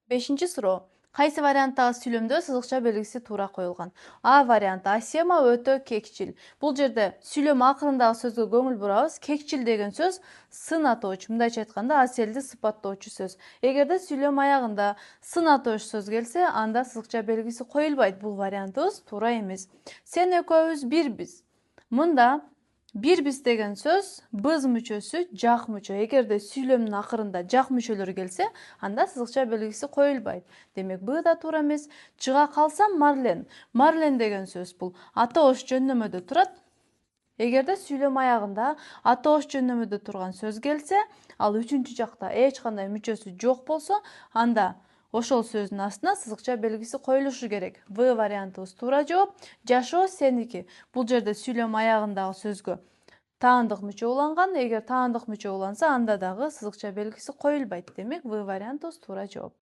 Бешинчи суроо. Кайсы варианттагы сүйлөмдө сызыкча белгиси туура коюлган? А варианты. Асема өтө кекчил. Бул жерде сүйлөм акырындагы сөзгө көңүл бурабыз. Кекчил деген сөз сын атоочу. Мындайча айтканда аселди сыпаттоочу сөз. Эгерде сүйлөм аягында сын атоочу сөз келсе, анда сызыкча белгиси коюлбайт. Бул вариантыбыз туура эмес. Сен экөөбүз бирбиз. Мында бирбиз деген сөз біз мүчөсү жак мүчө. Эгерде сүйлөмдүн акырында жак мүчөлөр келсе, анда сызыкча белгиси коюлбайт. Демек Б да туура эмес. Чыга калсам Марлен. Марлен деген сөз бул атоош жөндөмөдө турат. Эгерде сүйлөм аягында атоош жөндөмөдө турган сөз келсе, ал үчүнчү жакта эч кандай мүчөсү жок болсо, анда ошол сөздүн астына сызыкча белгиси коюлушу керек. В вариантыбыз туура жооп. Жашоо сеники. Бул жерде сүйлөм аягындагы сөзгө таандык мүчө уланган. Эгер таандык мүчө уланса, анда дагы сызыкча белгиси коюлбайт. Демек В вариантыбыз туура жооп.